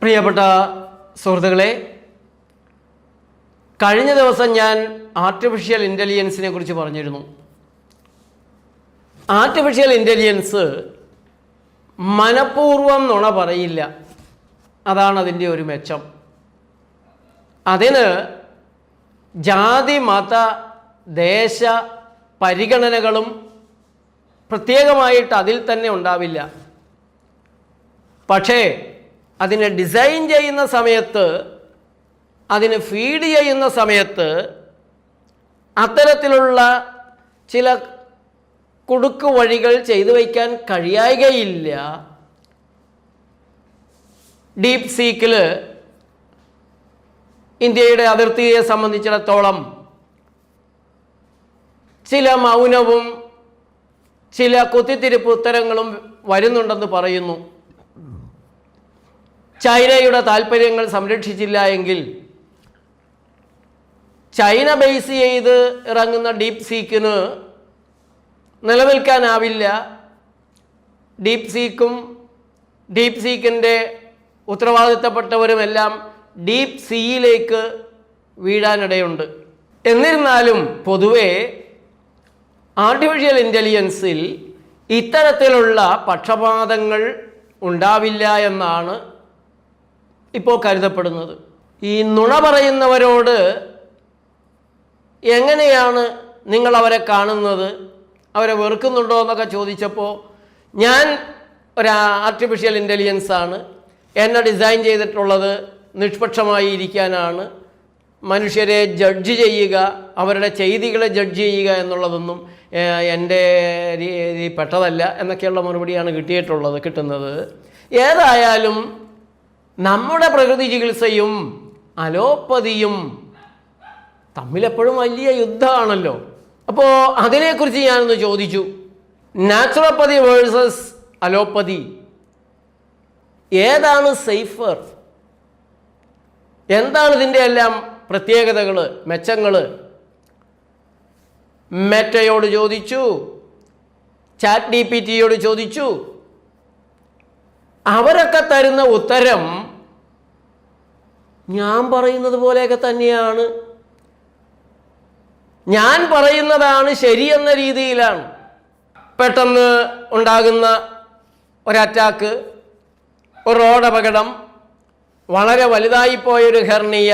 പ്രിയപ്പെട്ട സുഹൃത്തുക്കളെ, കഴിഞ്ഞ ദിവസം ഞാൻ ആർട്ടിഫിഷ്യൽ ഇൻ്റലിജൻസിനെ കുറിച്ച് പറഞ്ഞിരുന്നു. ആർട്ടിഫിഷ്യൽ ഇൻ്റലിജൻസ് മനഃപൂർവ്വം നുണ പറയില്ല. അതാണ് അതിൻ്റെ ഒരു മെച്ചം. അതിന് ജാതി മത ദേശ പരിഗണനകളും പ്രത്യേകമായിട്ട് അതിൽ തന്നെ ഉണ്ടാവില്ല. പക്ഷേ അതിനെ ഡിസൈൻ ചെയ്യുന്ന സമയത്ത്, അതിന് ഫീഡ് ചെയ്യുന്ന സമയത്ത് അത്തരത്തിലുള്ള ചില കുടുക്ക് വഴികൾ ചെയ്തു വയ്ക്കാൻ കഴിയുകയില്ല. ഡീപ് സീക്കിൽ ഇന്ത്യയുടെ അതിർത്തിയെ സംബന്ധിച്ചിടത്തോളം ചില മൗനവും ചില കുത്തിത്തിരിപ്പ് ഉത്തരങ്ങളും വരുന്നുണ്ടെന്ന് പറയുന്നു. ചൈനയുടെ താല്പര്യങ്ങൾ സംരക്ഷിച്ചില്ല എങ്കിൽ ചൈന ബേസ് ചെയ്ത് ഇറങ്ങുന്ന ഡീപ് സീക്കിന് നിലനിൽക്കാനാവില്ല. ഡീപ് സീക്കും ഡീപ് സീക്കിൻ്റെ ഉത്തരവാദിത്തപ്പെട്ടവരുമെല്ലാം ഡീപ് സീയിലേക്ക് വീഴാനിടയുണ്ട്. എന്നിരുന്നാലും പൊതുവെ ആർട്ടിഫിഷ്യൽ ഇൻ്റലിജൻസിൽ ഇത്തരത്തിലുള്ള പക്ഷപാതങ്ങൾ ഉണ്ടാവില്ല എന്നാണ് ഇപ്പോൾ കരുതപ്പെടുന്നത്. ഈ നുണ പറയുന്നവരോട് എങ്ങനെയാണ് നിങ്ങൾ അവരെ കാണുന്നത്, അവരെ വെറുക്കുന്നുണ്ടോ എന്നൊക്കെ ചോദിച്ചപ്പോൾ, ഞാൻ ഒരു ആർട്ടിഫിഷ്യൽ ഇൻ്റലിജൻസ് ആണ്, എന്നെ ഡിസൈൻ ചെയ്തിട്ടുള്ളത് നിഷ്പക്ഷമായി ഇരിക്കാനാണ്, മനുഷ്യരെ ജഡ്ജ് ചെയ്യുക, അവരുടെ ചെയ്തികളെ ജഡ്ജ് ചെയ്യുക എന്നുള്ളതൊന്നും എൻ്റെ പെട്ടതല്ല എന്നൊക്കെയുള്ള മറുപടിയാണ് കിട്ടുന്നത്. ഏതായാലും നമ്മുടെ പ്രകൃതി ചികിത്സയും അലോപ്പതിയും തമ്മിലെപ്പോഴും വലിയ യുദ്ധമാണല്ലോ. അപ്പോൾ അതിനെക്കുറിച്ച് ഞാനൊന്ന് ചോദിച്ചു. നാച്ചുറോപ്പതി വേഴ്സസ് അലോപ്പതി, ഏതാണ് സേഫർ? എന്താണ് ഇതിൻ്റെ എല്ലാം പ്രത്യേകതകൾ, മെച്ചങ്ങൾ? മെറ്റയോട് ചോദിച്ചു, ചാറ്റ് GPT യോട് ചോദിച്ചു. അവരൊക്കെ തരുന്ന ഉത്തരം ഞാൻ പറയുന്നത് പോലെയൊക്കെ തന്നെയാണ്. ഞാൻ പറയുന്നതാണ് ശരിയെന്ന രീതിയിലാണ്. പെട്ടെന്ന് ഉണ്ടാകുന്ന ഒരറ്റാക്ക്, ഒരു റോഡപകടം, വളരെ വലുതായിപ്പോയൊരു ഹെർണിയ,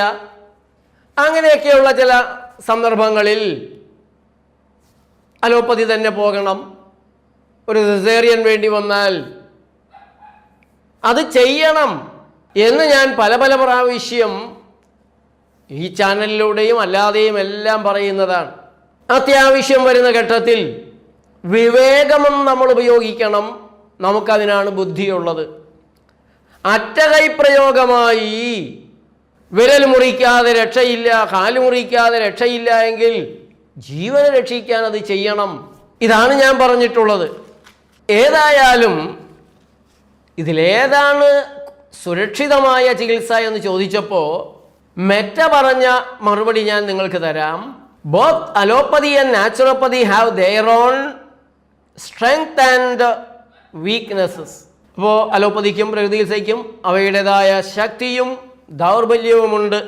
അങ്ങനെയൊക്കെയുള്ള ചില സന്ദർഭങ്ങളിൽ അലോപ്പതി തന്നെ പോകണം. ഒരു സിസേറിയൻ വേണ്ടി വന്നാൽ അത് ചെയ്യണം എന്ന് ഞാൻ പല പ്രാവശ്യം ഈ ചാനലിലൂടെയും അല്ലാതെയും എല്ലാം പറയുന്നതാണ്. അത്യാവശ്യം വരുന്ന ഘട്ടത്തിൽ വിവേകവും നമ്മൾ ഉപയോഗിക്കണം. നമുക്കതിനാണ് ബുദ്ധിയുള്ളത്. അറ്റകൈ പ്രയോഗമായി വിരൽ മുറിക്കാതെ രക്ഷയില്ല, കാല് മുറിക്കാതെ രക്ഷയില്ല എങ്കിൽ ജീവനെ രക്ഷിക്കാൻ അത് ചെയ്യണം. ഇതാണ് ഞാൻ പറഞ്ഞിട്ടുള്ളത്. ഏതായാലും ഇതിലേതാണ് സുരക്ഷിതമായ ചികിത്സ എന്ന് ചോദിച്ചപ്പോൾ മെറ്റ പറഞ്ഞ മറുപടി ഞാൻ നിങ്ങൾക്ക് തരാം. Both allopathy and naturopathy have their own strength and weaknesses. അപ്പോൾ അലോപ്പതിക്കും പ്രകൃതി ചികിത്സയ്ക്കും അവയുടേതായ ശക്തിയും ദൗർബല്യവുമുണ്ട്.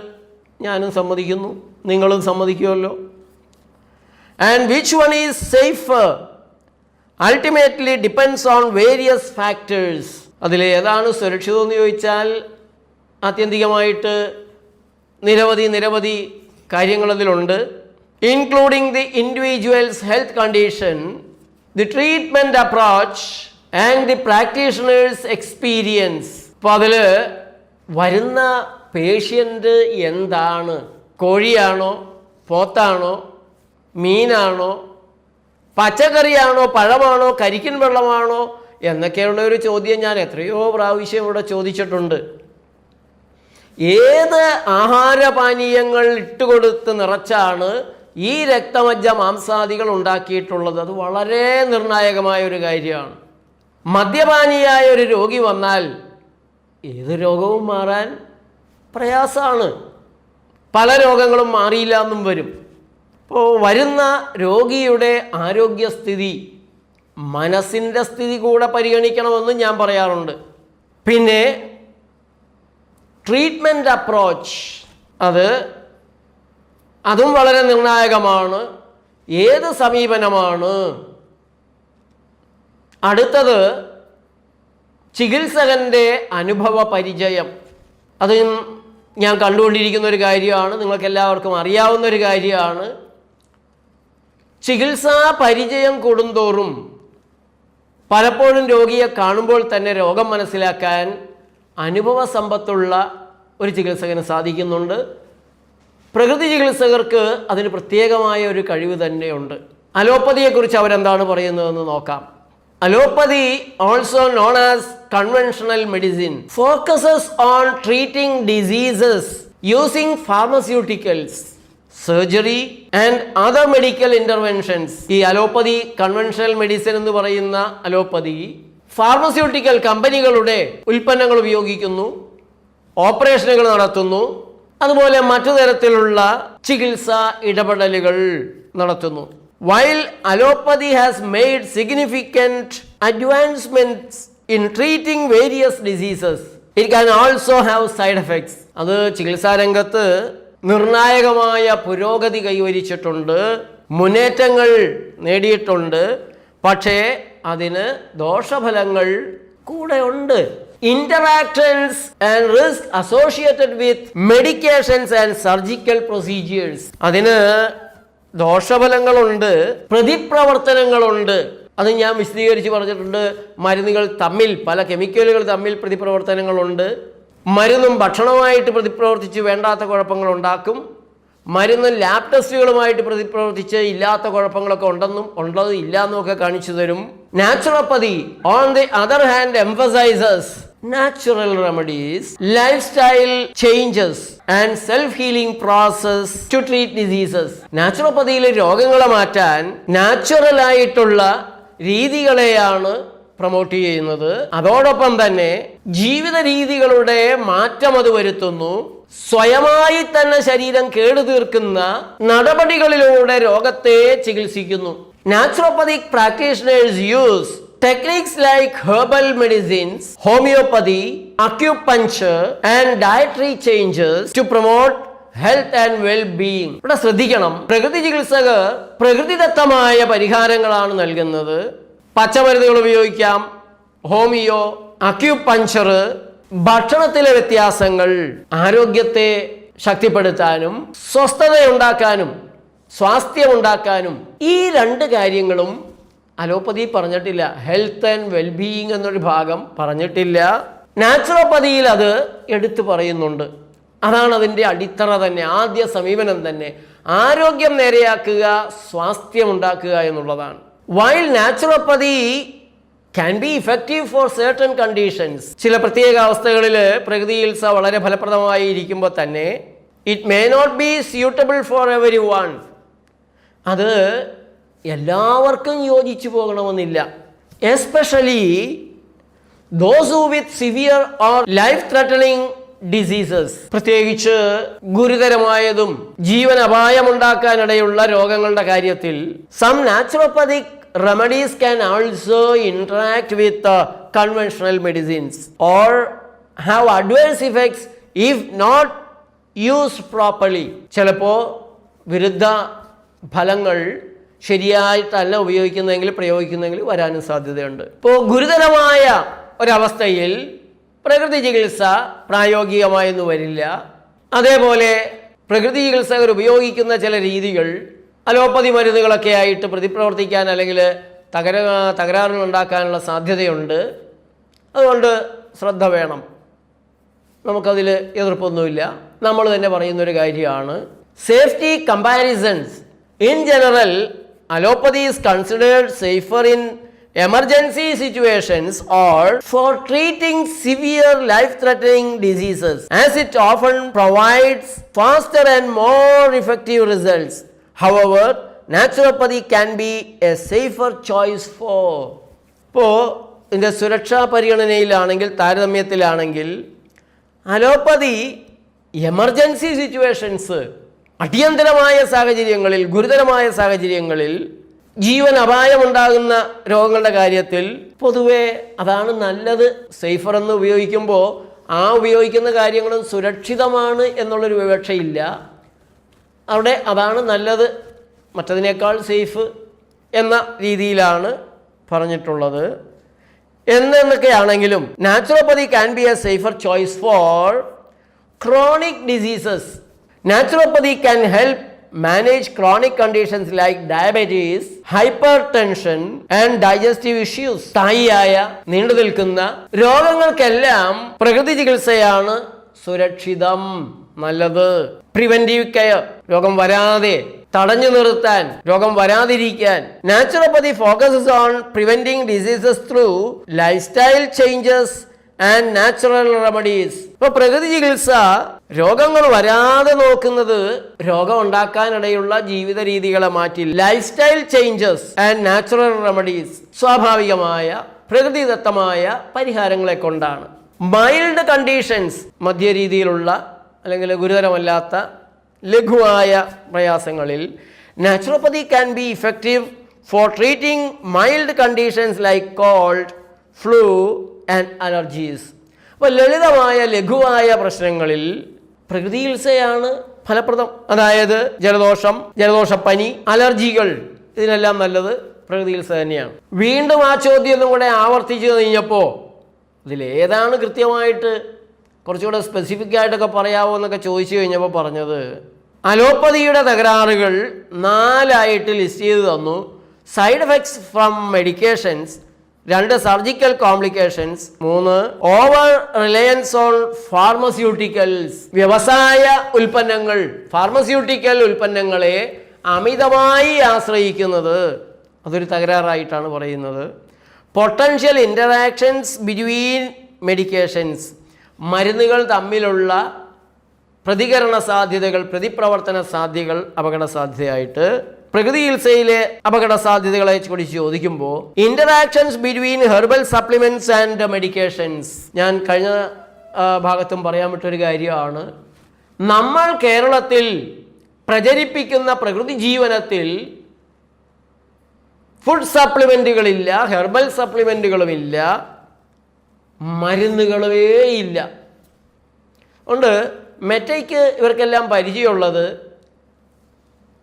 ഞാനും സമ്മതിക്കുന്നു, നിങ്ങളും സമ്മതിക്കുമല്ലോ. And which one is safer ultimately depends on various factors. അതിലേതാണ് സുരക്ഷിതമെന്ന് ചോദിച്ചാൽ ആത്യന്തികമായിട്ട് നിരവധി കാര്യങ്ങൾ അതിലുണ്ട്. Including the individual's health condition, the treatment approach and the practitioner's experience. അപ്പോൾ അതിൽ വരുന്ന പേഷ്യൻ്റ് എന്താണ്, കോഴിയാണോ, പോത്താണോ, മീനാണോ, പച്ചക്കറിയാണോ, പഴമാണോ, കരിക്കിൻ വെള്ളമാണോ എന്നൊക്കെയുള്ള ഒരു ചോദ്യം ഞാൻ എത്രയോ പ്രാവശ്യം ഇവിടെ ചോദിച്ചിട്ടുണ്ട്. ഏത് ആഹാരപാനീയങ്ങൾ ഇട്ടുകൊടുത്ത് നിറച്ചാണ് ഈ രക്തമജ്ജ മാംസാദികൾ ഉണ്ടാക്കിയിട്ടുള്ളത്? അത് വളരെ നിർണായകമായ ഒരു കാര്യമാണ്. മദ്യപാനിയായ ഒരു രോഗി വന്നാൽ ഏത് രോഗവും മാറാൻ പ്രയാസമാണ്. പല രോഗങ്ങളും മാറിയില്ല എന്നും വരും. അപ്പോൾ വരുന്ന രോഗിയുടെ ആരോഗ്യസ്ഥിതി, മനസ്സിൻ്റെ സ്ഥിതി കൂടെ പരിഗണിക്കണമെന്ന് ഞാൻ പറയാറുണ്ട്. പിന്നെ ട്രീറ്റ്മെൻറ്റ് അപ്രോച്ച് അതും വളരെ നിർണായകമാണ്. ഏത് സമീപനമാണ്? അടുത്തത് ചികിത്സകൻ്റെ അനുഭവ പരിചയം. അത് ഞാൻ കണ്ടുകൊണ്ടിരിക്കുന്ന ഒരു കാര്യമാണ്, നിങ്ങൾക്ക് എല്ലാവർക്കും അറിയാവുന്ന ഒരു കാര്യമാണ്. ചികിത്സാ പരിചയം കൂടുന്തോറും പലപ്പോഴും രോഗിയെ കാണുമ്പോൾ തന്നെ രോഗം മനസ്സിലാക്കാൻ അനുഭവ സമ്പത്തുള്ള ഒരു ചികിത്സകന് സാധിക്കുന്നുണ്ട്. പ്രകൃതി ചികിത്സകർക്ക് അതിന് പ്രത്യേകമായ ഒരു കഴിവ് തന്നെയുണ്ട്. അലോപ്പതിയെക്കുറിച്ച് അവരെന്താണ് പറയുന്നതെന്ന് നോക്കാം. Allopathy, also known as conventional medicine, focuses on treating diseases using pharmaceuticals, surgery and other medical interventions. ഈ അലോപ്പതി കൺവെൻഷണൽ മെഡിസിൻ എന്ന് പറയുന്ന അലോപ്പതി ഫാർമസ്യൂട്ടിക്കൽ കമ്പനികളുടെ ഉൽപ്പന്നങ്ങൾ ഉപയോഗിക്കുന്നു, ഓപ്പറേഷനുകൾ നടത്തുന്നു, അതുപോലെ മറ്റു തരത്തിലുള്ള ചികിത്സാ ഇടപെടലുകൾ നടത്തുന്നു. While allopathy has made significant advancements in treating various diseases, it can also have side effects. അത് ചികിത്സാ രംഗത്ത് നിർണായകമായ പുരോഗതി കൈവരിച്ചിട്ടുണ്ട്, മുന്നേറ്റങ്ങൾ നേടിയിട്ടുണ്ട്. പക്ഷേ അതിന് ദോഷഫലങ്ങൾ കൂടെ ഉണ്ട്. Interactions and risk associated with medications and surgical procedures. അതിന് ദോഷഫലങ്ങളുണ്ട്, പ്രതിപ്രവർത്തനങ്ങളുണ്ട്. അത് ഞാൻ വിശദീകരിച്ച് പറഞ്ഞിട്ടുണ്ട്. മരുന്നുകൾ തമ്മിൽ, പല കെമിക്കലുകൾ തമ്മിൽ പ്രതിപ്രവർത്തനങ്ങളുണ്ട്. മരുന്നും ഭക്ഷണവുമായിട്ട് പ്രതിപ്രവർത്തിച്ച് വേണ്ടാത്ത കുഴപ്പങ്ങൾ ഉണ്ടാക്കും. മരുന്നും ലാബ് ടെസ്റ്റുകളുമായിട്ട് പ്രതിപ്രവർത്തിച്ച് ഇല്ലാത്ത കുഴപ്പങ്ങളൊക്കെ ഉള്ളത് ഇല്ല എന്നൊക്കെ കാണിച്ചു തരും. Naturopathy on the other hand emphasises natural remedies, lifestyle changes and self-healing process to treat diseases. നാച്ചുറോപ്പതിയിൽ രോഗങ്ങളെ മാറ്റാൻ നാച്ചുറൽ ആയിട്ടുള്ള രീതികളെയാണ് പ്രൊമോട്ട് ചെയ്യുന്നത്. അതോടൊപ്പം തന്നെ ജീവിത രീതികളുടെ മാറ്റം അത് വരുത്തുന്നു. സ്വയമായി തന്നെ ശരീരം കേടുതീർക്കുന്ന നടപടികളിലൂടെ രോഗത്തെ ചികിത്സിക്കുന്നു. Naturopathic practitioners use techniques like herbal medicines, homeopathy, acupuncture and dietary changes to promote health and well-being. ഇവിടെ ശ്രദ്ധിക്കണം, പ്രകൃതി ചികിത്സകർ പ്രകൃതിദത്തമായ പരിഹാരങ്ങളാണ് നൽകുന്നത്. പച്ചമരുന്നുകൾ ഉപയോഗിക്കാം, ഹോമിയോ, അക്യുപഞ്ചർ, ഭക്ഷണത്തിലെ വ്യത്യാസങ്ങൾ ആരോഗ്യത്തെ ശക്തിപ്പെടുത്താനും സ്വസ്ഥതയുണ്ടാക്കാനും സ്വാസ്ഥ്യമുണ്ടാക്കാനും. ഈ രണ്ട് കാര്യങ്ങളും അലോപ്പതി പറഞ്ഞിട്ടില്ല. ഹെൽത്ത് ആൻഡ് വെൽബീയിങ് എന്നൊരു ഭാഗം പറഞ്ഞിട്ടില്ല. നാച്ചുറോപ്പതിയിൽ അത് എടുത്തു പറയുന്നുണ്ട്. അതാണ് അതിൻ്റെ അടിത്തറ തന്നെ, ആദ്യ സമീപനം തന്നെ. ആരോഗ്യം നേരെയാക്കുക, സ്വാസ്ഥ്യം ഉണ്ടാക്കുക എന്നുള്ളതാണ്. While naturopathy can be effective for certain conditions, ചില പ്രത്യേക അവസ്ഥകളിൽ പ്രകൃതി ചികിത്സ വളരെ ഫലപ്രദമായി ഇരിക്കുമ്പോൾ തന്നെ it may not be suitable for everyone, അത് എല്ലാവർക്കും യോജിച്ചു പോകണമെന്നില്ല. Especially those who with severe or life threatening diseases, പ്രത്യേകിച്ച് ഗുരുതരമായതും ജീവൻ അപായമുണ്ടാക്കാനിടയുള്ള രോഗങ്ങളുടെ കാര്യത്തിൽ some naturopathic remedies can also interact with conventional medicines or have adverse effects if not used properly. ചിലപ്പോൾ വിരുദ്ധ ഫലങ്ങൾ ശരിയായിട്ടല്ല പ്രയോഗിക്കുന്നതെങ്കിൽ വരാനും സാധ്യതയുണ്ട്. ഇപ്പോൾ ഗുരുതരമായ ഒരവസ്ഥയിൽ പ്രകൃതി ചികിത്സ പ്രായോഗികമായൊന്നും വരില്ല. അതേപോലെ പ്രകൃതി ചികിത്സകർ ഉപയോഗിക്കുന്ന ചില രീതികൾ അലോപ്പതി മരുന്നുകളൊക്കെ ആയിട്ട് പ്രതിപ്രവർത്തിക്കാൻ അല്ലെങ്കിൽ തകരാറുകൾ ഉണ്ടാക്കാനുള്ള സാധ്യതയുണ്ട്. അതുകൊണ്ട് ശ്രദ്ധ വേണം. നമുക്കതിൽ എതിർപ്പൊന്നുമില്ല. നമ്മൾ തന്നെ പറയുന്നൊരു കാര്യമാണ്. Safety comparisons. In general, allopathy is considered safer in emergency situations or for treating severe life-threatening diseases, as it often provides faster and more effective results. However, naturopathy can be a safer choice for. ഇപ്പോൾ ഇതിൻ്റെ സുരക്ഷാ പരിഗണനയിലാണെങ്കിൽ, താരതമ്യത്തിലാണെങ്കിൽ allopathy emergency situations, അടിയന്തരമായ സാഹചര്യങ്ങളിൽ, ഗുരുതരമായ സാഹചര്യങ്ങളിൽ, ജീവൻ അപായമുണ്ടാകുന്ന രോഗങ്ങളുടെ കാര്യത്തിൽ പൊതുവെ അതാണ് നല്ലത്. സേഫർ എന്ന് ഉപയോഗിക്കുമ്പോൾ ആ ഉപയോഗിക്കുന്ന കാര്യങ്ങളും സുരക്ഷിതമാണ് എന്നുള്ളൊരു വിവക്ഷയില്ല. അവിടെ അതാണ് നല്ലത്, മറ്റതിനേക്കാൾ സേഫ് എന്ന രീതിയിലാണ് പറഞ്ഞിട്ടുള്ളത്. എന്നൊക്കെയാണെങ്കിലും naturopathy can be a safer choice for chronic diseases. Naturopathy can help manage chronic conditions like diabetes, hypertension and digestive issues. സ്ഥായിയായ നീണ്ടു നിൽക്കുന്ന രോഗങ്ങൾക്കെല്ലാം പ്രകൃതി ചികിത്സയാണ് സുരക്ഷിതം, നല്ലത്. പ്രിവെന്റീവ് കെയർ, രോഗം വരാതെ തടഞ്ഞു നിർത്താൻ, രോഗം വരാതിരിക്കാൻ. Naturopathy focuses on preventing diseases through life style changes and natural remedies. ഇപ്പൊ പ്രകൃതി ചികിത്സ രോഗങ്ങൾ വരാതെ നോക്കുന്നത് രോഗം ഉണ്ടാക്കാനിടയുള്ള ജീവിത രീതികളെ മാറ്റി life style changes and natural remedies, സ്വാഭാവികമായ പ്രകൃതിദത്തമായ പരിഹാരങ്ങളെ കൊണ്ടാണ്. മൈൽഡ് കണ്ടീഷൻസ്, മധ്യരീതിയിലുള്ള അല്ലെങ്കിൽ ഗുരുതരമല്ലാത്ത ലഘുവായ പ്രയാസങ്ങളിൽ naturopathy can be effective for treating mild conditions like cold, flu and allergies. അപ്പോൾ ലളിതമായ ലഘുവായ പ്രശ്നങ്ങളിൽ പ്രകൃതി ചികിത്സയാണ് ഫലപ്രദം. അതായത് ജലദോഷപ്പനി, അലർജികൾ, ഇതിനെല്ലാം നല്ലത് പ്രകൃതി ചികിത്സ തന്നെയാണ്. വീണ്ടും ആ ചോദ്യം ഒന്നും കൂടെ ആവർത്തിച്ച് കഴിഞ്ഞപ്പോൾ ഇതിലേതാണ് കൃത്യമായിട്ട് കുറച്ചുകൂടെ സ്പെസിഫിക് ആയിട്ടൊക്കെ പറയാമോ എന്നൊക്കെ ചോദിച്ചു കഴിഞ്ഞപ്പോൾ പറഞ്ഞത് അലോപ്പതിയുടെ തകരാറുകൾ 4 ലിസ്റ്റ് ചെയ്ത് തന്നു. Side effects from medications, 2 surgical complications, 3 over Reliance on pharmaceuticals, വ്യവസായ ഉൽപ്പന്നങ്ങൾ, ഫാർമസ്യൂട്ടിക്കൽ ഉൽപ്പന്നങ്ങളെ അമിതമായി ആശ്രയിക്കുന്നത്, അതൊരു തകരാറായിട്ടാണ് പറയുന്നത്. പൊട്ടൻഷ്യൽ ഇൻ്ററാക്ഷൻസ് ബിറ്റ്വീൻ മെഡിക്കേഷൻസ്, മരുന്നുകൾ തമ്മിലുള്ള പ്രതികരണ സാധ്യതകൾ, പ്രതിപ്രവർത്തന സാധ്യതകൾ അപകട സാധ്യതയായിട്ട്. പ്രകൃതി ചികിത്സയിലെ അപകട സാധ്യതകളെ കുറിച്ച് ചോദിക്കുമ്പോൾ interactions between herbal supplements and medications, ഞാൻ കഴിഞ്ഞ ഭാഗത്തും പറയാൻ വിട്ടൊരു കാര്യമാണ്. നമ്മൾ കേരളത്തിൽ പ്രചരിപ്പിക്കുന്ന പ്രകൃതി ജീവനത്തിൽ ഫുഡ് സപ്ലിമെന്റുകളില്ല, ഹെർബൽ സപ്ലിമെന്റുകളുമില്ല, മരുന്നുകളേ ഇല്ല. ഉണ്ട് മെറ്റയ്ക്ക് ഇവർക്കെല്ലാം പരിചയമുള്ളത്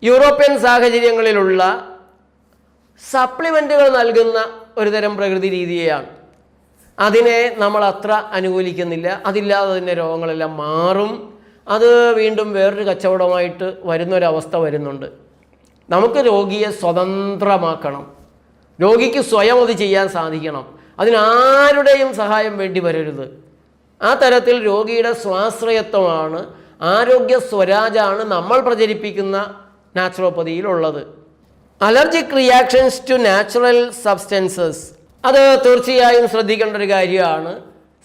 യൂറോപ്യൻ സാഹചര്യങ്ങളിലുള്ള സപ്ലിമെൻറ്റുകൾ നൽകുന്ന ഒരുതരം പ്രകൃതി രീതിയെയാണ്. അതിനെ നമ്മൾ അത്ര അനുകൂലിക്കുന്നില്ല. അതില്ലാതെ തന്നെ രോഗങ്ങളെല്ലാം മാറും. അത് വീണ്ടും വേറൊരു കച്ചവടമായിട്ട് വരുന്നൊരവസ്ഥ വരുന്നുണ്ട്. നമുക്ക് രോഗിയെ സ്വതന്ത്രമാക്കണം, രോഗിക്ക് സ്വയം അത് ചെയ്യാൻ സാധിക്കണം, അതിനാരുടെയും സഹായം വേണ്ടി വരരുത്. ആ തരത്തിൽ രോഗിയുടെ സ്വാശ്രയത്വമാണ്, ആരോഗ്യ സ്വരാജാണ് നമ്മൾ പ്രചരിപ്പിക്കുന്ന നാച്ചുറോപ്പതിയിലുള്ളത്. Allergic reactions to natural substances, അത് തീർച്ചയായും ശ്രദ്ധിക്കേണ്ട ഒരു കാര്യമാണ്.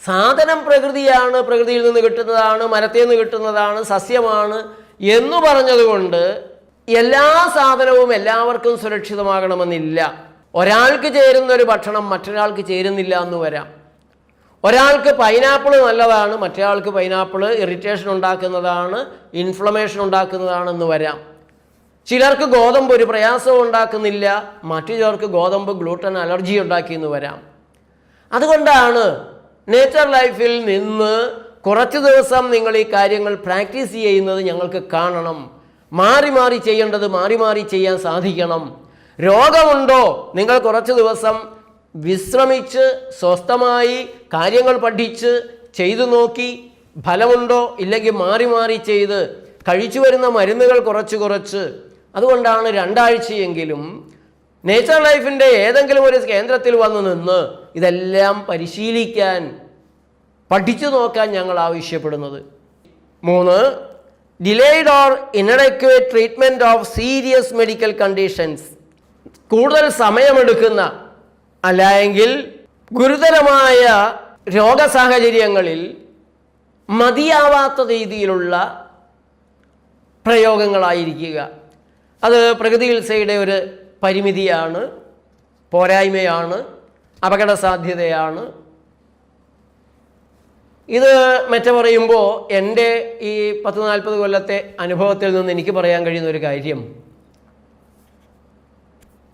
സാധനം പ്രകൃതിയാണ്, പ്രകൃതിയിൽ നിന്ന് കിട്ടുന്നതാണ്, മരത്തിൽ നിന്ന് കിട്ടുന്നതാണ്, സസ്യമാണ് എന്ന് പറഞ്ഞതുകൊണ്ട് എല്ലാ സാധനവും എല്ലാവർക്കും സുരക്ഷിതമാകണമെന്നില്ല. ഒരാൾക്ക് ചേരുന്ന ഒരു ഭക്ഷണം മറ്റൊരാൾക്ക് ചേരുന്നില്ല എന്ന് വരാം. ഒരാൾക്ക് പൈനാപ്പിൾ നല്ലതാണ്, മറ്റൊരാൾക്ക് പൈനാപ്പിൾ ഇറിറ്റേഷൻ ഉണ്ടാക്കുന്നതാണ്, ഇൻഫ്ലമേഷൻ ഉണ്ടാക്കുന്നതാണെന്ന് വരാം. ചിലർക്ക് ഗോതമ്പ് ഒരു പ്രയാസവും ഉണ്ടാക്കുന്നില്ല, മറ്റു ചിലർക്ക് ഗോതമ്പ് ഗ്ലൂട്ടൻ അലർജി ഉണ്ടാക്കിയെന്ന് വരാം. അതുകൊണ്ടാണ് നേച്ചർ ലൈഫിൽ നിന്ന് കുറച്ച് ദിവസം നിങ്ങൾ ഈ കാര്യങ്ങൾ പ്രാക്ടീസ് ചെയ്യുന്നത് ഞങ്ങൾക്ക് കാണണം. മാറി മാറി ചെയ്യേണ്ടത് മാറി മാറി ചെയ്യാൻ സാധിക്കണം. രോഗമുണ്ടോ, നിങ്ങൾ കുറച്ച് ദിവസം വിശ്രമിച്ച് സ്വസ്ഥമായി കാര്യങ്ങൾ പഠിച്ച് ചെയ്തു നോക്കി, ഫലമുണ്ടോ ഇല്ലെങ്കിൽ മാറി മാറി ചെയ്ത് കഴിച്ചു വരുന്ന മരുന്നുകൾ കുറച്ച്. അതുകൊണ്ടാണ് 2 ആഴ്ചയെങ്കിലും നേച്ചർ ലൈഫിൻ്റെ ഏതെങ്കിലും ഒരു കേന്ദ്രത്തിൽ വന്നു നിന്ന് ഇതെല്ലാം പരിശീലിക്കാൻ, പഠിച്ചു നോക്കാൻ ഞങ്ങൾ ആവശ്യപ്പെടുന്നത്. 3 delayed or inadequate treatment of serious medical conditions, കൂടുതൽ സമയമെടുക്കുന്ന അല്ലെങ്കിൽ ഗുരുതരമായ രോഗസാഹചര്യങ്ങളിൽ മതിയാവാത്ത രീതിയിലുള്ള പ്രയോഗങ്ങളായിരിക്കുക. അത് പ്രകൃതി ചികിത്സയുടെ ഒരു പരിമിതിയാണ്, പോരായ്മയാണ്, അപകട സാധ്യതയാണ്. ഇത് മറ്റു പറയുമ്പോൾ എൻ്റെ ഈ 10-40 കൊല്ലത്തെ അനുഭവത്തിൽ നിന്ന് എനിക്ക് പറയാൻ കഴിയുന്ന ഒരു കാര്യം,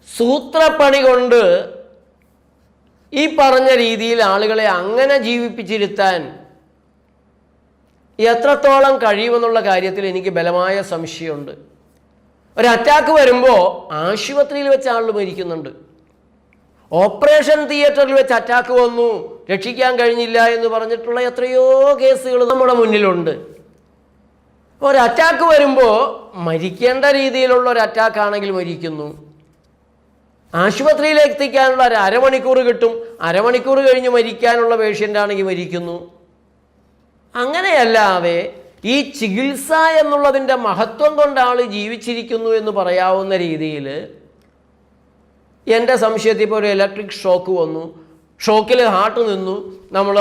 സൂത്രപ്പണി കൊണ്ട് ഈ പറഞ്ഞ രീതിയിൽ ആളുകളെ അങ്ങനെ ജീവിപ്പിച്ചിരുത്താൻ എത്രത്തോളം കഴിയുമെന്നുള്ള കാര്യത്തിൽ എനിക്ക് ബലമായ സംശയമുണ്ട്. ഒരു അറ്റാക്ക് വരുമ്പോൾ ആശുപത്രിയിൽ വെച്ച് ആൾ മരിക്കുന്നുണ്ട്. ഓപ്പറേഷൻ തിയേറ്ററിൽ വെച്ച് അറ്റാക്ക് വന്നു, രക്ഷിക്കാൻ കഴിഞ്ഞില്ല എന്ന് പറഞ്ഞിട്ടുള്ള എത്രയോ കേസുകൾ നമ്മുടെ മുന്നിലുണ്ട്. ഒരു അറ്റാക്ക് വരുമ്പോൾ മരിക്കേണ്ട രീതിയിലുള്ള ഒരു അറ്റാക്ക് ആണെങ്കിൽ മരിക്കുന്നു. ആശുപത്രിയിൽ എത്തിക്കാനുള്ള ഒരു അരമണിക്കൂർ കിട്ടും, അരമണിക്കൂർ കഴിഞ്ഞ് മരിക്കാനുള്ള പേഷ്യൻ്റ് ആണെങ്കിൽ മരിക്കുന്നു. അങ്ങനെയല്ലാതെ ഈ ചികിത്സ എന്നുള്ളതിൻ്റെ മഹത്വം കൊണ്ട് ആൾ ജീവിച്ചിരിക്കുന്നു എന്ന് പറയാവുന്ന രീതിയിൽ എൻ്റെ സംശയത്തിൽ ഇപ്പോൾ ഒരു ഇലക്ട്രിക് ഷോക്ക് വന്നു, ഷോക്കിൽ ഹാർട്ട് നിന്നു, നമ്മൾ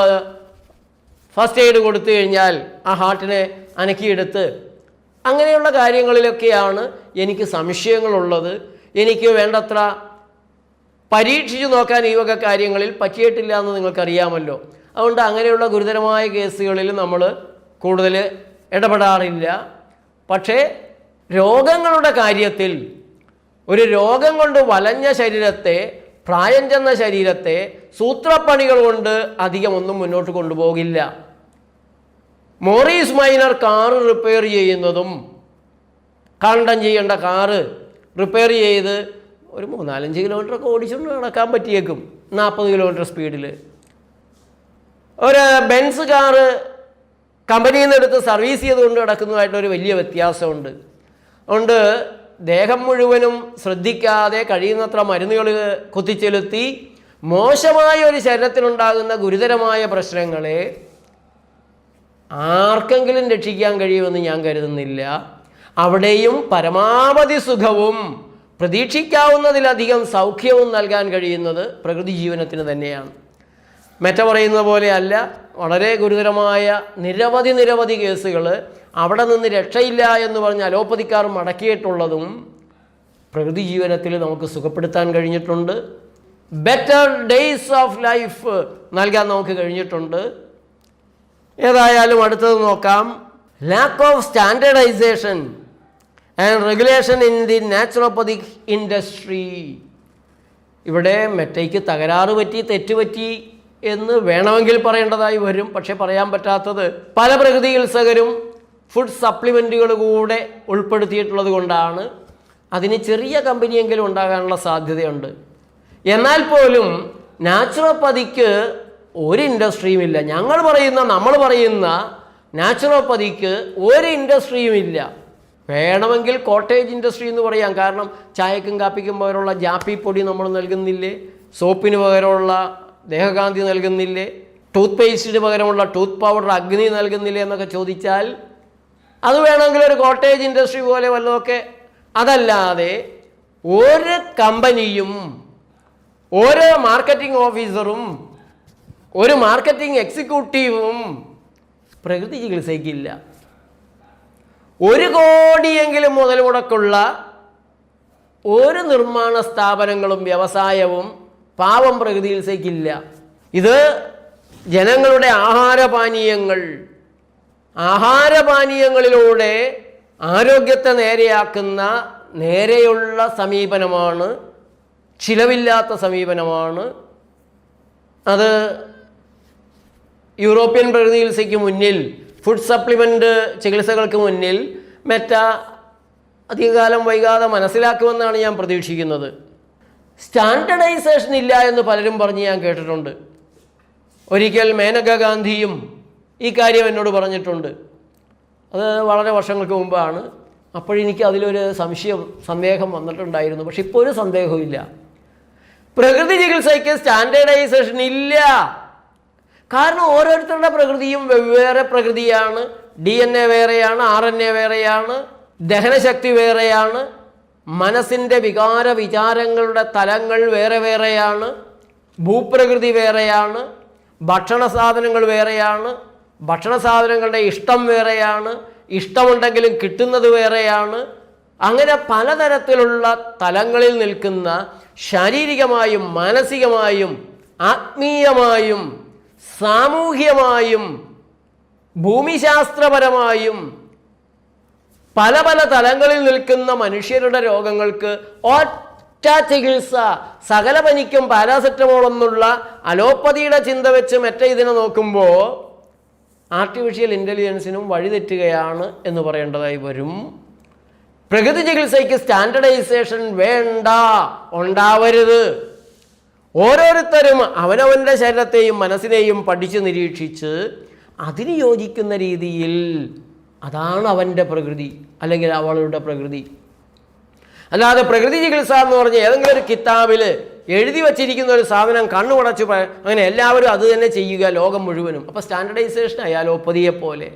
ഫസ്റ്റ് എയ്ഡ് കൊടുത്തു കഴിഞ്ഞാൽ ആ ഹാർട്ടിനെ അനക്കിയെടുത്ത് അങ്ങനെയുള്ള കാര്യങ്ങളിലൊക്കെയാണ് എനിക്ക് സംശയങ്ങളുള്ളത്. എനിക്ക് വേണ്ടത്ര പരീക്ഷിച്ചു നോക്കാൻ ഈ വക കാര്യങ്ങളിൽ പറ്റിയിട്ടില്ല എന്ന് നിങ്ങൾക്കറിയാമല്ലോ. അതുകൊണ്ട് അങ്ങനെയുള്ള ഗുരുതരമായ കേസുകളിൽ നമ്മൾ കൂടുതൽ ഇടപെടാറില്ല. പക്ഷേ രോഗങ്ങളുടെ കാര്യത്തിൽ ഒരു രോഗം കൊണ്ട് വലഞ്ഞ ശരീരത്തെ, പ്രായം ചെന്ന ശരീരത്തെ സൂത്രപ്പണികൾ കൊണ്ട് അധികമൊന്നും മുന്നോട്ട് കൊണ്ടുപോകില്ല. മോറീസ് മൈനർ കാറ് റിപ്പയർ ചെയ്യുന്നതും, കണ്ടം ചെയ്യേണ്ട കാറ് റിപ്പയർ ചെയ്ത് ഒരു 3-4 കിലോമീറ്ററൊക്കെ ഓടിച്ചുകൊണ്ട് നടക്കാൻ പറ്റിയേക്കും 40 കിലോമീറ്റർ സ്പീഡിൽ. ഒരു ബെൻസ് കാറ് കമ്പനിയിൽ നിന്ന് എടുത്ത് സർവീസ് ചെയ്തുകൊണ്ട് നടക്കുന്നതായിട്ടൊരു വലിയ വ്യത്യാസമുണ്ട്. അതുകൊണ്ട് ദേഹം മുഴുവനും ശ്രദ്ധിക്കാതെ കഴിയുന്നത്ര മരുന്നുകൾ കുത്തിച്ചെലുത്തി മോശമായ ഒരു ശരീരത്തിനുണ്ടാകുന്ന ഗുരുതരമായ പ്രശ്നങ്ങളെ ആർക്കെങ്കിലും രക്ഷിക്കാൻ കഴിയുമെന്ന് ഞാൻ കരുതുന്നില്ല. അവിടെയും പരമാവധി സുഖവും പ്രതീക്ഷിക്കാവുന്നതിലധികം സൗഖ്യവും നൽകാൻ കഴിയുന്നത് പ്രകൃതി ജീവനത്തിന് തന്നെയാണ്. മെറ്റ പറയുന്നത് പോലെയല്ല, വളരെ ഗുരുതരമായ നിരവധി കേസുകൾ അവിടെ നിന്ന് രക്ഷയില്ല എന്ന് പറഞ്ഞ് അലോപ്പതിക്കാർ മടക്കിയിട്ടുള്ളതും പ്രകൃതി ജീവനത്തിൽ നമുക്ക് സുഖപ്പെടുത്താൻ കഴിഞ്ഞിട്ടുണ്ട്. ബെറ്റർ ഡേയ്സ് ഓഫ് ലൈഫ് നൽകാൻ നമുക്ക് കഴിഞ്ഞിട്ടുണ്ട്. ഏതായാലും അടുത്തത് നോക്കാം. Lack of standardisation and regulation in the naturopathic industry. ഇവിടെ മെറ്റയ്ക്ക് തകരാറ് പറ്റി, തെറ്റുപറ്റി എന്ന് വേണമെങ്കിൽ പറയേണ്ടതായി വരും. പക്ഷെ പറയാൻ പറ്റാത്തത് പല പ്രകൃതി ചികിത്സകരും ഫുഡ് സപ്ലിമെൻറ്റുകൾ കൂടെ ഉൾപ്പെടുത്തിയിട്ടുള്ളത് കൊണ്ടാണ്. അതിന് ചെറിയ കമ്പനിയെങ്കിലും ഉണ്ടാകാനുള്ള സാധ്യതയുണ്ട്. എന്നാൽ പോലും നാച്ചുറോപ്പതിക്ക് ഒരു ഇൻഡസ്ട്രിയുമില്ല. നമ്മൾ പറയുന്ന നാച്ചുറോപ്പതിക്ക് ഒരു ഇൻഡസ്ട്രിയുമില്ല. വേണമെങ്കിൽ കോട്ടേജ് ഇൻഡസ്ട്രി എന്ന് പറയാം. കാരണം ചായക്കും കാപ്പിക്കും പകരമുള്ള ജാപ്പിപ്പൊടി നമ്മൾ നൽകുന്നില്ലേ, സോപ്പിന് പകരമുള്ള ദേഹകാന്തി നൽകുന്നില്ലേ, ടൂത്ത് പേസ്റ്റിന് പകരമുള്ള ടൂത്ത് പൗഡർ അഗ്നി നൽകുന്നില്ലേ എന്നൊക്കെ ചോദിച്ചാൽ അത് വേണമെങ്കിൽ ഒരു കോട്ടേജ് ഇൻഡസ്ട്രി പോലെ വല്ലതൊക്കെ. അതല്ലാതെ ഒരു കമ്പനിയും ഓരോ മാർക്കറ്റിംഗ് ഓഫീസറും ഒരു മാർക്കറ്റിംഗ് എക്സിക്യൂട്ടീവും പ്രകൃതി ചികിത്സയ്ക്കില്ല. 1 കോടിയെങ്കിലും മുതൽ മുടക്കുള്ള ഒരു നിർമ്മാണ സ്ഥാപനങ്ങളും വ്യവസായവും പാവം പ്രകൃതി ചികിത്സയ്ക്കില്ല. ഇത് ജനങ്ങളുടെ ആഹാരപാനീയങ്ങളിലൂടെ ആരോഗ്യത്തെ നേരെയാക്കുന്ന നേരെയുള്ള സമീപനമാണ്, ചിലവില്ലാത്ത സമീപനമാണ്. അത് യൂറോപ്യൻ പ്രകൃതി ചികിത്സയ്ക്ക് മുന്നിൽ, ഫുഡ് സപ്ലിമെൻ്റ് ചികിത്സകൾക്ക് മുന്നിൽ മെറ്റ അധികകാലം വൈകാതെ മനസ്സിലാക്കുമെന്നാണ് ഞാൻ പ്രതീക്ഷിക്കുന്നത്. സ്റ്റാൻഡേർഡൈസേഷൻ ഇല്ല എന്ന് പലരും പറഞ്ഞ് ഞാൻ കേട്ടിട്ടുണ്ട്. ഒരിക്കൽ മേനക ഗാന്ധിയും ഈ കാര്യം എന്നോട് പറഞ്ഞിട്ടുണ്ട്. അത് വളരെ വർഷങ്ങൾക്ക് മുമ്പാണ്. അപ്പോഴെനിക്ക് അതിലൊരു സന്ദേഹം വന്നിട്ടുണ്ടായിരുന്നു. പക്ഷെ ഇപ്പോൾ ഒരു സന്ദേഹമില്ല. പ്രകൃതി ചികിത്സയ്ക്ക് സ്റ്റാൻഡേർഡൈസേഷൻ ഇല്ല. കാരണം ഓരോരുത്തരുടെ പ്രകൃതിയും വെവ്വേറെ പ്രകൃതിയാണ്. DNA വേറെയാണ്, RNA വേറെയാണ്, ദഹനശക്തി വേറെയാണ്, മനസ്സിൻ്റെ വിചാരങ്ങളുടെ തലങ്ങൾ വേറെയാണ്, ഭൂപ്രകൃതി വേറെയാണ്, ഭക്ഷണ സാധനങ്ങൾ വേറെയാണ്, ഭക്ഷണ സാധനങ്ങളുടെ ഇഷ്ടം വേറെയാണ്, ഇഷ്ടമുണ്ടെങ്കിലും കിട്ടുന്നത് വേറെയാണ്. അങ്ങനെ പലതരത്തിലുള്ള തലങ്ങളിൽ നിൽക്കുന്ന ശാരീരികമായും മാനസികമായും ആത്മീയമായും സാമൂഹ്യമായും ഭൂമിശാസ്ത്രപരമായും പല തലങ്ങളിൽ നിൽക്കുന്ന മനുഷ്യരുടെ രോഗങ്ങൾക്ക് ഒറ്റ ചികിത്സ. സകല പനിക്കും പാരാസെറ്റമോൾ എന്നുള്ള അലോപ്പതിയുടെ ചിന്ത വെച്ച് മറ്റേ ഇതിനെ നോക്കുമ്പോൾ ആർട്ടിഫിഷ്യൽ ഇൻ്റലിജൻസിനും വഴിതെറ്റുകയാണ് എന്ന് പറയേണ്ടതായി വരും. പ്രകൃതി ചികിത്സയ്ക്ക് സ്റ്റാൻഡർഡൈസേഷൻ വേണ്ട, ഉണ്ടാവരുത്. ഓരോരുത്തരും അവനവൻ്റെ ശരീരത്തെയും മനസ്സിനെയും പഠിച്ച് നിരീക്ഷിച്ച് അതിന് യോജിക്കുന്ന രീതിയിൽ, അതാണ് അവൻ്റെ പ്രകൃതി അല്ലെങ്കിൽ അവളുടെ പ്രകൃതി. അല്ലാതെ പ്രകൃതി ചികിത്സ എന്ന് പറഞ്ഞ് ഏതെങ്കിലും ഒരു കിതാബിൽ എഴുതി വച്ചിരിക്കുന്ന ഒരു സാധനം കണ്ണുടച്ച് അങ്ങനെ എല്ലാവരും അത് തന്നെ ചെയ്യുക ലോകം മുഴുവനും. അപ്പോൾ സ്റ്റാൻഡർഡൈസേഷൻ അലോപ്പതിയെ പോലെ.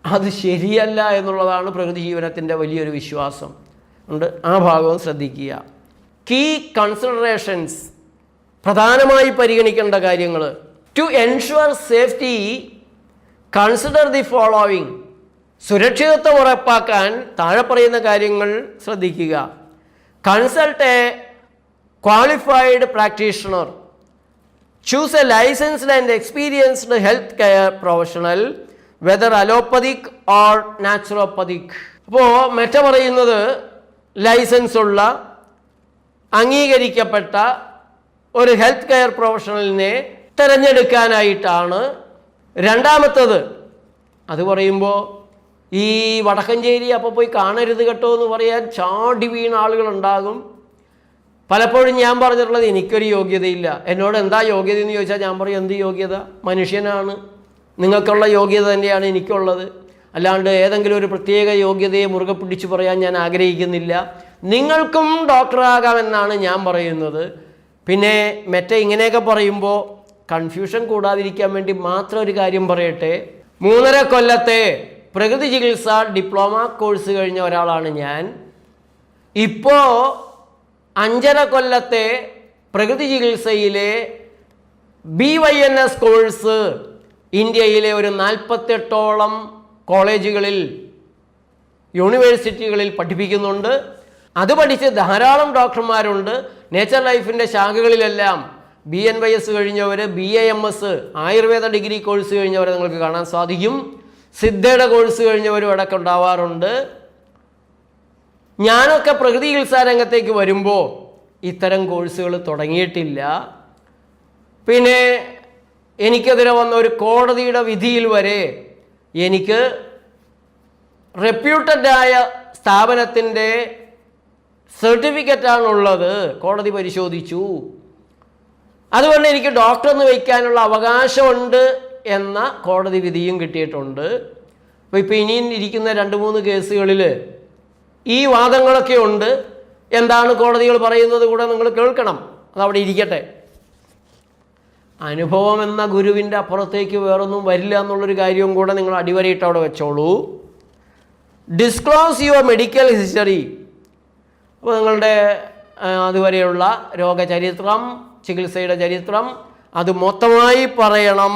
അത് ശരിയല്ല എന്നുള്ളതാണ് പ്രകൃതി ജീവനത്തിൻ്റെ വലിയൊരു വിശ്വാസം ഉണ്ട്. ആ ഭാഗവും ശ്രദ്ധിക്കുക. കീ കൺസിഡറേഷൻസ്, പ്രധാനമായി പരിഗണിക്കേണ്ട കാര്യങ്ങൾ. To ensure safety consider the following. സുരക്ഷിതത്വം ഉറപ്പാക്കാൻ താഴെ പറയുന്ന കാര്യങ്ങൾ ശ്രദ്ധിക്കുക. Consult a qualified practitioner. Choose a licensed and experienced health care professional, whether allopathic or naturopathic. അപ്പോൾ മെറ്റ പറയുന്നത് ലൈസൻസ് ഉള്ള അംഗീകരിക്കപ്പെട്ട ഒരു ഹെൽത്ത് കെയർ പ്രൊഫഷണലിനെ തിരഞ്ഞെടുക്കാനായിട്ടാണ്. രണ്ടാമത്തത്, അത് പറയുമ്പോൾ ഈ വടക്കഞ്ചേരി അപ്പോൾ പോയി കാണരുത് കേട്ടോ എന്ന് പറയാൻ ചാടി വീണ ആളുകളുണ്ടാകും. പലപ്പോഴും ഞാൻ പറഞ്ഞിട്ടുള്ളത് എനിക്കൊരു യോഗ്യതയില്ല, എന്നോട് എന്താ യോഗ്യത എന്ന് ചോദിച്ചാൽ ഞാൻ പറയും എന്ത് യോഗ്യത, മനുഷ്യനാണ്, നിങ്ങൾക്കുള്ള യോഗ്യത തന്നെയാണ് എനിക്കുള്ളത്. അല്ലാണ്ട് ഏതെങ്കിലും ഒരു പ്രത്യേക യോഗ്യതയെ മുറുകെ പിടിച്ച് പറയാൻ ഞാൻ ആഗ്രഹിക്കുന്നില്ല. നിങ്ങൾക്കും ഡോക്ടറാകാമെന്നാണ് ഞാൻ പറയുന്നത്. പിന്നെ മറ്റേ ഇങ്ങനെയൊക്കെ പറയുമ്പോൾ കൺഫ്യൂഷൻ കൂടാതിരിക്കാൻ വേണ്ടി മാത്രം ഒരു കാര്യം പറയട്ടെ. 3.5 കൊല്ലത്തെ പ്രകൃതി ചികിത്സ ഡിപ്ലോമ കോഴ്സ് കഴിഞ്ഞ ഒരാളാണ് ഞാൻ. ഇപ്പോൾ 5.5 കൊല്ലത്തെ പ്രകൃതി ചികിത്സയിലെ BYNS കോഴ്സ് ഇന്ത്യയിലെ ഒരു 48ഓളം കോളേജുകളിൽ യൂണിവേഴ്സിറ്റികളിൽ പഠിപ്പിക്കുന്നുണ്ട്. അത് പഠിച്ച് ധാരാളം ഡോക്ടർമാരുണ്ട്. നേച്ചർ ലൈഫിൻ്റെ ശാഖകളിലെല്ലാം BNYS കഴിഞ്ഞവർ, BAMS ആയുർവേദ ഡിഗ്രി കോഴ്സ് കഴിഞ്ഞവരെ നിങ്ങൾക്ക് കാണാൻ സാധിക്കും. സിദ്ധയുടെ കോഴ്സ് കഴിഞ്ഞവരും ഇടയ്ക്ക് ഉണ്ടാവാറുണ്ട്. ഞാനൊക്കെ പ്രകൃതി ചികിത്സാ രംഗത്തേക്ക് വരുമ്പോൾ ഇത്തരം കോഴ്സുകൾ തുടങ്ങിയിട്ടില്ല. പിന്നെ എനിക്കെതിരെ വന്ന ഒരു കോടതിയുടെ വിധിയിൽ വരെ എനിക്ക് റെപ്യൂട്ടഡായ സ്ഥാപനത്തിൻ്റെ സർട്ടിഫിക്കറ്റാണുള്ളത്, കോടതി പരിശോധിച്ചു. അതുകൊണ്ട് എനിക്ക് ഡോക്ടർ എന്ന് വയ്ക്കാനുള്ള അവകാശമുണ്ട് എന്ന കോടതി വിധിയും കിട്ടിയിട്ടുണ്ട്. അപ്പോൾ ഇപ്പോൾ ഇനിയും ഇരിക്കുന്ന 2-3 കേസുകളിൽ ഈ വാദങ്ങളൊക്കെ ഉണ്ട്. എന്താണ് കോടതികൾ പറയുന്നത് കൂടെ നിങ്ങൾ കേൾക്കണം, അതവിടെ ഇരിക്കട്ടെ. അനുഭവം എന്ന ഗുരുവിൻ്റെ അപ്പുറത്തേക്ക് വേറൊന്നും വരില്ല എന്നുള്ളൊരു കാര്യവും കൂടെ നിങ്ങൾ അടിവരയിട്ട് അവിടെ വെച്ചോളൂ. Disclose your medical history. അപ്പോൾ നിങ്ങളുടെ അതുവരെയുള്ള രോഗചരിത്രം, ചികിത്സയുടെ ചരിത്രം അത് മൊത്തമായി പറയണം.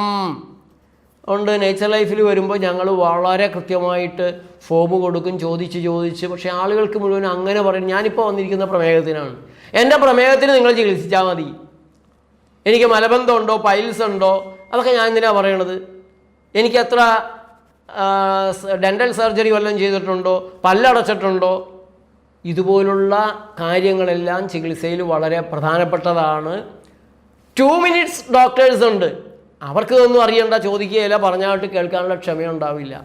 അതുകൊണ്ട് നേച്ചർ ലൈഫിൽ വരുമ്പോൾ ഞങ്ങൾ വളരെ കൃത്യമായിട്ട് ഫോം കൊടുക്കും, ചോദിച്ച്. പക്ഷേ ആളുകൾക്ക് മുഴുവൻ അങ്ങനെ പറയും. ഞാനിപ്പോൾ വന്നിരിക്കുന്ന പ്രമേഹത്തിനാണ്, എൻ്റെ പ്രമേഹത്തിന് നിങ്ങൾ ചികിത്സിച്ചാൽ മതി. എനിക്ക് മലബന്ധമുണ്ടോ, പൈൽസ് ഉണ്ടോ, അതൊക്കെ ഞാൻ എന്തിനാണ് പറയണത്? എനിക്ക് എത്ര ഡെൻ്റൽ സർജറി വല്ലതും ചെയ്തിട്ടുണ്ടോ, പല്ലടച്ചിട്ടുണ്ടോ, ഇതുപോലുള്ള കാര്യങ്ങളെല്ലാം ചികിത്സയിൽ വളരെ പ്രധാനപ്പെട്ടതാണ്. 2 മിനിറ്റ്സ് ഡോക്ടേഴ്സ് ഉണ്ട്, അവർക്ക് ഇതൊന്നും അറിയണ്ട, ചോദിക്കുകയില്ല, പറഞ്ഞായിട്ട് കേൾക്കാനുള്ള ക്ഷമയുണ്ടാവില്ല.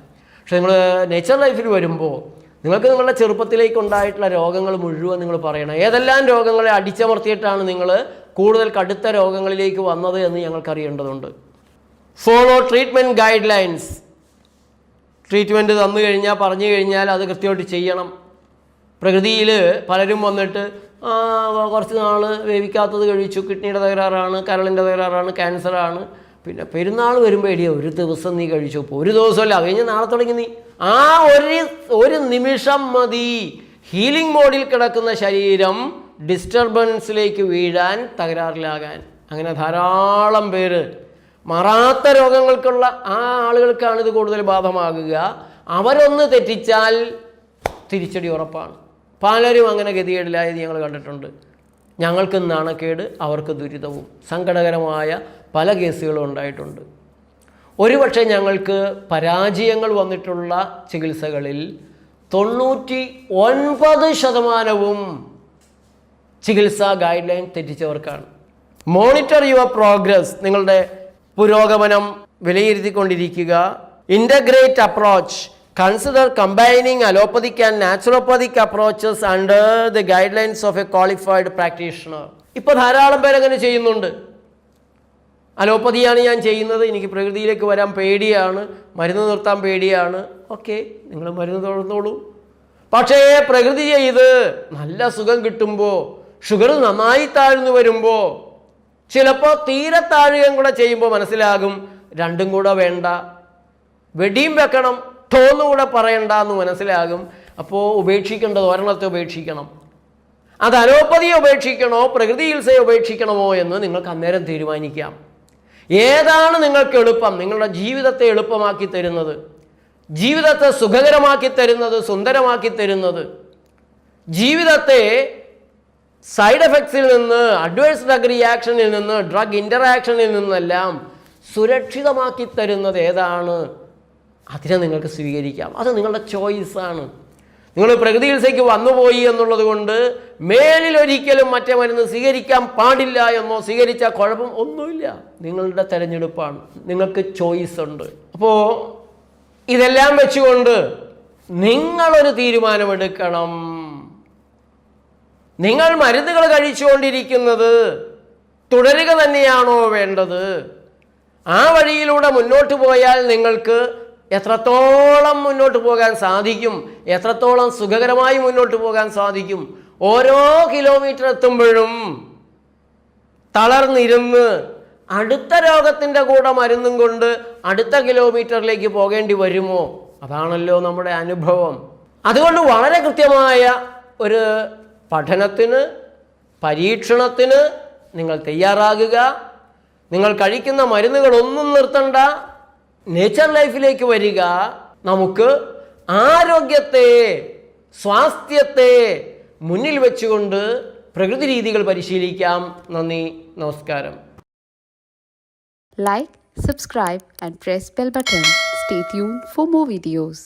പക്ഷെ നിങ്ങൾ നേച്ചർ ലൈഫിൽ വരുമ്പോൾ നിങ്ങൾക്ക് നിങ്ങളുടെ ചെറുപ്പത്തിലേക്ക് ഉണ്ടായിട്ടുള്ള രോഗങ്ങൾ മുഴുവൻ നിങ്ങൾ പറയണം. ഏതെല്ലാം രോഗങ്ങളെ അടിച്ചമർത്തിയിട്ടാണ് നിങ്ങൾ കൂടുതൽ കടുത്ത രോഗങ്ങളിലേക്ക് വന്നത് എന്ന് ഞങ്ങൾക്കറിയേണ്ടതുണ്ട്. Follow treatment guidelines. Treatment തന്നു കഴിഞ്ഞാൽ, പറഞ്ഞു കഴിഞ്ഞാൽ അത് കൃത്യമായിട്ട് ചെയ്യണം. പ്രകൃതിയിൽ പലരും വന്നിട്ട് കുറച്ച് നാൾ വേവിക്കാത്തത് കഴിച്ചു, കിഡ്നിയുടെ തകരാറാണ്, കരളിൻ്റെ തകരാറാണ്, ക്യാൻസറാണ്, പിന്നെ പെരുന്നാൾ വരുമ്പോൾ എടിയ ഒരു ദിവസം നീ കഴിച്ചു, ഇപ്പോൾ ഒരു ദിവസമല്ല, കഴിഞ്ഞ് നാളെ തുടങ്ങി നീ. ആ ഒരു നിമിഷം മതി ഹീലിംഗ് മോഡിൽ കിടക്കുന്ന ശരീരം ഡിസ്റ്റർബൻസിലേക്ക് വീഴാൻ, തകരാറിലാകാൻ. അങ്ങനെ ധാരാളം പേര് മാറാത്ത രോഗങ്ങൾക്കുള്ള ആ ആളുകൾക്കാണ് ഇത് കൂടുതൽ ബാധകമാകുക. അവരൊന്ന് തെറ്റിച്ചാൽ തിരിച്ചടി ഉറപ്പാണ്. പലരും അങ്ങനെ ഗതികേടിലായത് ഞങ്ങൾ കണ്ടിട്ടുണ്ട്. ഞങ്ങൾക്ക് നാണക്കേട്, അവർക്ക് ദുരിതവും. സങ്കടകരമായ പല കേസുകളും ഉണ്ടായിട്ടുണ്ട്. ഒരുപക്ഷെ ഞങ്ങൾക്ക് പരാജയങ്ങൾ വന്നിട്ടുള്ള ചികിത്സകളിൽ 99% ചികിത്സാ ഗൈഡ് ലൈൻ തെറ്റിച്ചവർക്കാണ്. Monitor your progress. നിങ്ങളുടെ പുരോഗമനം വിലയിരുത്തിക്കൊണ്ടിരിക്കുക. Integrate approach, consider combining allopathic and naturopathic approaches under the guidelines of a qualified practitioner. ഇപ്പോൾ ധാരാളം പേരങ്ങനെ ചെയ്യുന്നുണ്ട്. അലോപ്പതിയാണ് ഞാൻ ചെയ്യുന്നത്, എനിക്ക് പ്രകൃതിയിലേക്ക് വരാൻ പേടിയാണ്, മരുന്ന് നിർത്താൻ പേടിയാണ്. ഓക്കെ, നിങ്ങൾ മരുന്ന് തുടർന്നോളൂ. പക്ഷേ പ്രകൃതി ചെയ്ത് നല്ല സുഖം കിട്ടുമ്പോൾ, ഷുഗർ നന്നായി താഴ്ന്നു വരുമ്പോൾ, ചിലപ്പോൾ തീരെ താഴുകയും കൂടെ ചെയ്യുമ്പോൾ മനസ്സിലാകും രണ്ടും കൂടെ വേണ്ട, വെടിയും വെക്കണം, തോന്നുകൂടെ പറയണ്ട എന്ന് മനസ്സിലാകും. അപ്പോൾ ഉപേക്ഷിക്കേണ്ടത് ഒരെണ്ണത്തെ ഉപേക്ഷിക്കണം. അത് അലോപ്പതിയെ ഉപേക്ഷിക്കണോ പ്രകൃതി ചികിത്സയെ ഉപേക്ഷിക്കണമോ എന്ന് നിങ്ങൾക്ക് അന്നേരം തീരുമാനിക്കാം. ഏതാണ് നിങ്ങൾക്ക് എളുപ്പം, നിങ്ങളുടെ ജീവിതത്തെ എളുപ്പമാക്കി തരുന്നത്, ജീവിതത്തെ സുഖകരമാക്കി തരുന്നത്, സുന്ദരമാക്കി തരുന്നത്, ജീവിതത്തെ സൈഡ് എഫക്ട്സിൽ നിന്ന്, അഡ്വേഴ്സ് ഡ്രഗ് റിയാക്ഷനിൽ നിന്ന്, ഡ്രഗ് ഇൻ്ററാക്ഷനിൽ നിന്നെല്ലാം സുരക്ഷിതമാക്കി തരുന്നത് ഏതാണ്, അതിനെ നിങ്ങൾക്ക് സ്വീകരിക്കാം. അത് നിങ്ങളുടെ ചോയ്സാണ്. നിങ്ങൾ പ്രകൃതി ചികിത്സയ്ക്ക് വന്നുപോയി എന്നുള്ളത് കൊണ്ട് മേലിലൊരിക്കലും മറ്റേ മരുന്ന് സ്വീകരിക്കാൻ പാടില്ല എന്നോ, സ്വീകരിച്ചാൽ കുഴപ്പം ഒന്നുമില്ല. നിങ്ങളുടെ തിരഞ്ഞെടുപ്പാണ്, നിങ്ങൾക്ക് ചോയ്സ് ഉണ്ട്. അപ്പോൾ ഇതെല്ലാം വെച്ചുകൊണ്ട് നിങ്ങളൊരു തീരുമാനമെടുക്കണം. നിങ്ങൾ മരുന്നുകൾ കഴിച്ചുകൊണ്ടിരിക്കുന്നത് തുടരുക തന്നെയാണോ വേണ്ടത്? ആ വഴിയിലൂടെ മുന്നോട്ട് പോയാൽ നിങ്ങൾക്ക് എത്രത്തോളം മുന്നോട്ട് പോകാൻ സാധിക്കും, എത്രത്തോളം സുഖകരമായി മുന്നോട്ട് പോകാൻ സാധിക്കും. ഓരോ കിലോമീറ്റർ എത്തുമ്പോഴും തളർന്നിരുന്ന് അടുത്ത രോഗത്തിൻ്റെ കൂടെ മരുന്നും കൊണ്ട് അടുത്ത കിലോമീറ്ററിലേക്ക് പോകേണ്ടി വരുമോ? അതാണല്ലോ നമ്മുടെ അനുഭവം. അതുകൊണ്ട് വളരെ കൃത്യമായ ഒരു പഠനത്തിന്, പരീക്ഷണത്തിന് നിങ്ങൾ തയ്യാറാകുക. നിങ്ങൾ കഴിക്കുന്ന മരുന്നുകളൊന്നും നിർത്തണ്ട, നേച്ചർ ലൈഫിലേക്ക് വരിക. നമുക്ക് ആരോഗ്യത്തെ, സ്വാസ്ഥ്യത്തെ മുന്നിൽ വെച്ചുകൊണ്ട് പ്രകൃതി രീതികൾ പരിശീലിക്കാം. നന്ദി, നമസ്കാരം. Like, subscribe and press bell button. Stay tuned for more videos.